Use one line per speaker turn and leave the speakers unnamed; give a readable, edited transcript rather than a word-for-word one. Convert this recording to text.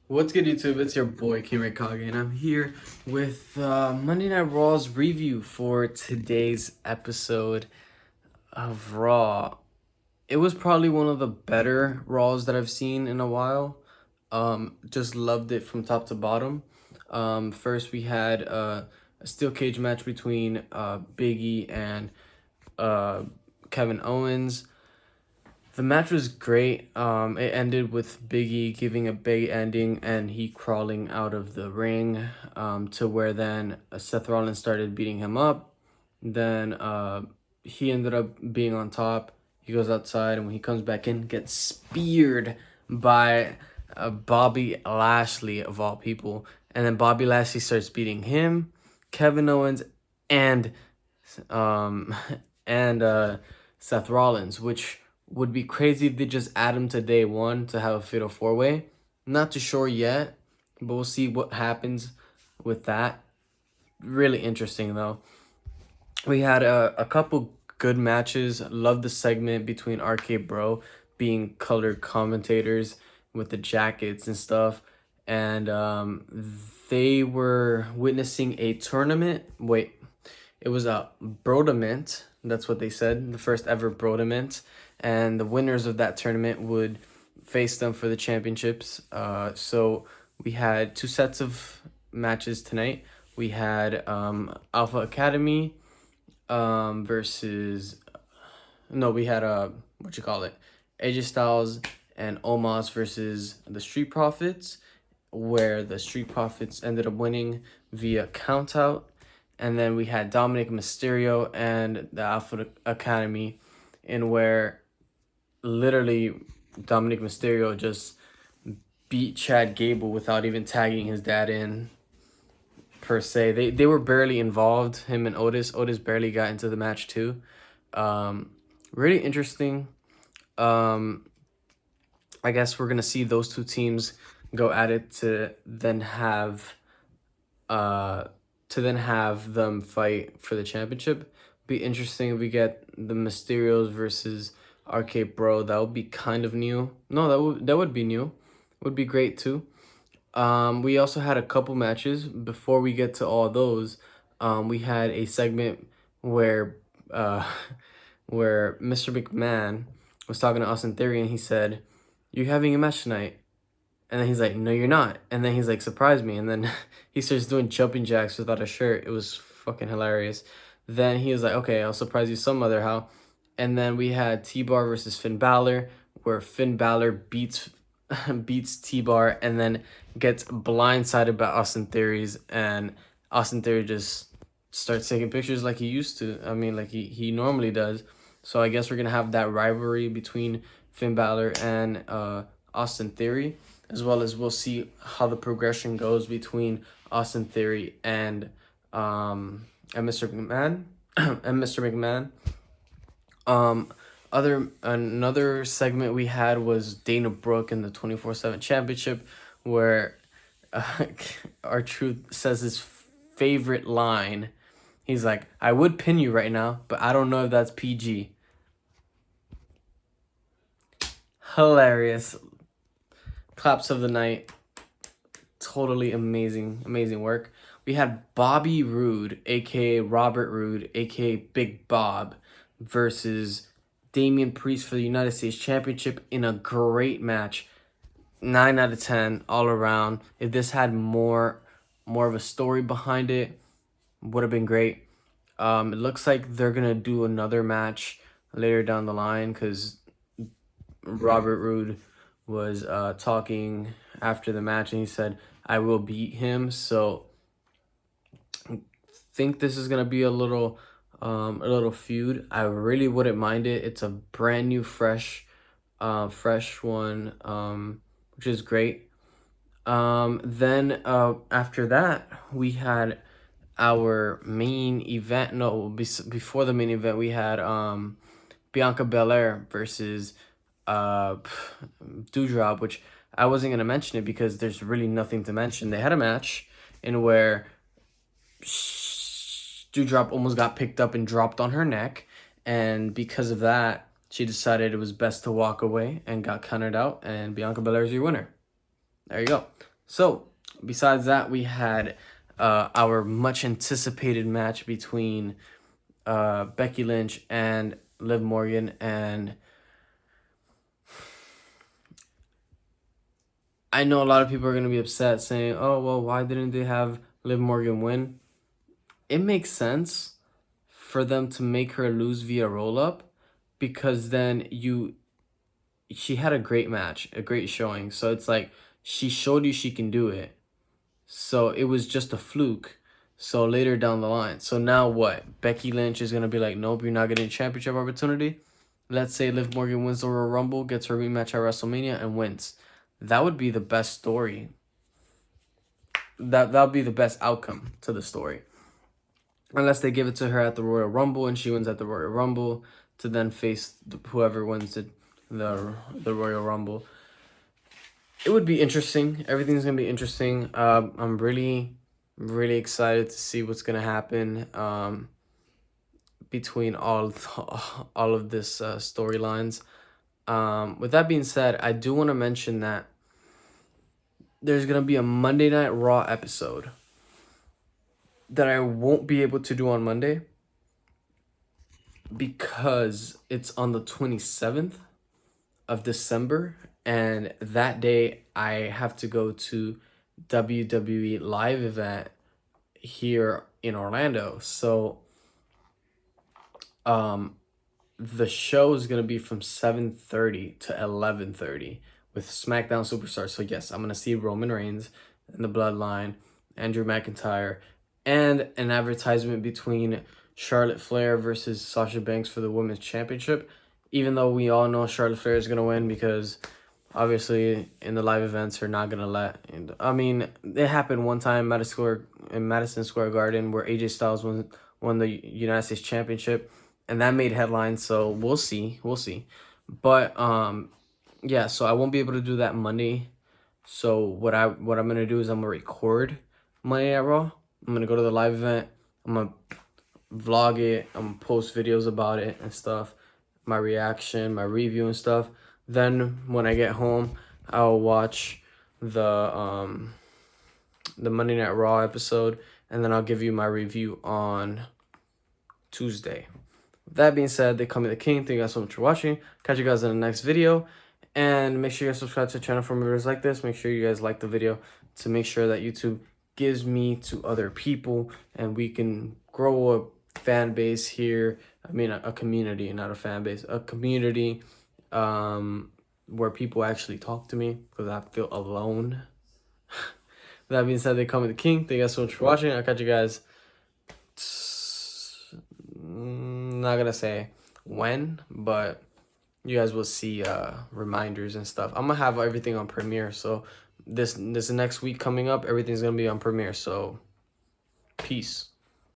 What's good, YouTube? It's your boy K Kage, and I'm here with Monday Night Raw's review for today's episode of Raw. It was probably one of the better Raws that I've seen in a while. Just loved it from top to bottom. First we had a steel cage match between Biggie and Kevin Owens. The match was great. It ended with Biggie giving a big ending and he crawling out of the ring, to where then Seth Rollins started beating him up. Then he ended up being on top. He goes outside, and when he comes back in, gets speared by Bobby Lashley of all people. And then Bobby Lashley starts beating him, Kevin Owens, and um and Seth Rollins, which would be crazy if they just add him to day one to have a fatal four-way. Not too sure yet, but we'll see what happens with that. Really interesting, though. We had a couple good matches. Love the segment between RK Bro being colored commentators with the jackets and stuff. And they were witnessing a tournament. Wait, it was a Brodament. That's what they said. The first ever Brodament. And the winners of that tournament would face them for the championships. So we had two sets of matches tonight. We had Alpha Academy versus... No, we had AJ Styles and Omos versus the Street Profits, where the Street Profits ended up winning via countout. And then we had Dominic Mysterio and the Alpha Academy, in where literally Dominic Mysterio just beat Chad Gable without even tagging his dad in, per se. They were barely involved, him and Otis. Otis barely got into the match too. Really interesting. I guess we're gonna see those two teams go at it to then have them fight for the championship. Be interesting if we get the Mysterios versus RK Bro. That would be kind of new. No, that would be new. Would be great too. We also had a couple matches. Before we get to all those, we had a segment where Mr. McMahon was talking to Austin Theory, and he said, "You're having a match tonight." And then he's like, "No, you're not." And then he's like, "Surprise me." And then he starts doing jumping jacks without a shirt. It was fucking hilarious. Then he was like, "Okay, I'll surprise you some other how." And then we had T-Bar versus Finn Balor, where Finn Balor beats T-Bar and then gets blindsided by Austin Theories. And Austin Theory just starts taking pictures like he used to. I mean, like he normally does. So I guess we're going to have that rivalry between Finn Balor and Austin Theory, as well as we'll see how the progression goes between Austin Theory and Mr. McMahon and Mr. McMahon. Another segment we had was Dana Brooke in the 24/7 championship, where R-Truth says his favorite line. He's like, "I would pin you right now, but I don't know if that's PG." Hilarious. Claps of the night. Totally amazing work. We had Bobby Roode, aka Robert Roode, aka Big Bob, versus Damian Priest for the United States Championship in a great match. 9 out of 10 all around. If this had more of a story behind it, would have been great. It looks like they're gonna do another match later down the line, because Robert Roode was talking after the match, and he said, "I will beat him." So I think this is gonna be a little feud. I really wouldn't mind it. It's a brand new fresh one, which is great. Then after that, we had our main event. No, before the main event, we had Bianca Belair versus Doudrop, which I wasn't gonna mention it because there's really nothing to mention. They had a match in where Doudrop almost got picked up and dropped on her neck, and because of that, she decided it was best to walk away and got counted out, and Bianca Belair is your winner. There you go. So, besides that, we had our much anticipated match between Becky Lynch and Liv Morgan, and I know a lot of people are going to be upset saying, oh, well, why didn't they have Liv Morgan win? It makes sense for them to make her lose via roll-up, because then she had a great match, a great showing. So it's like she showed you she can do it. So it was just a fluke. So later down the line. So now what? Becky Lynch is going to be like, nope, you're not getting a championship opportunity. Let's say Liv Morgan wins the Royal Rumble, gets her rematch at WrestleMania, and wins. That would be the best story. That would be the best outcome to the story. Unless they give it to her at the Royal Rumble and she wins at the Royal Rumble to then face whoever wins the Royal Rumble. It would be interesting. Everything's going to be interesting. I'm really, really excited to see what's going to happen between all of this storylines. With that being said, I do want to mention that there's going to be a Monday Night Raw episode that I won't be able to do on Monday because it's on the 27th of December, and that day I have to go to WWE live event here in Orlando. So the show is going to be from 7:30 to 11:30 with SmackDown Superstars. So yes, I'm going to see Roman Reigns and the Bloodline, Andrew McIntyre, and an advertisement between Charlotte Flair versus Sasha Banks for the Women's Championship. Even though we all know Charlotte Flair is going to win, because obviously in the live events, they're not going to let... I mean, it happened one time in Madison Square Garden where AJ Styles won the United States Championship, and that made headlines, so we'll see. But, yeah, so I won't be able to do that Monday. So what I'm going to do is I'm going to record Monday at Raw. I'm going to go to the live event. I'm going to vlog it. I'm going to post videos about it and stuff. My reaction, my review and stuff. Then when I get home, I'll watch the Monday Night Raw episode, and then I'll give you my review on Tuesday. With that being said, they call me the King. Thank you guys so much for watching. Catch you guys in the next video. And make sure you guys subscribe to the channel for more videos like this. Make sure you guys like the video to make sure that YouTube gives me to other people, and we can grow a fan base here. I mean, a community, not a fan base. A community where people actually talk to me, because I feel alone. With that being said, they call me the King. Thank you guys so much for watching. I'll catch you guys... not gonna say when, but you guys will see reminders and stuff. I'm gonna have everything on Premiere, so this next week coming up, everything's gonna be on Premiere. So peace.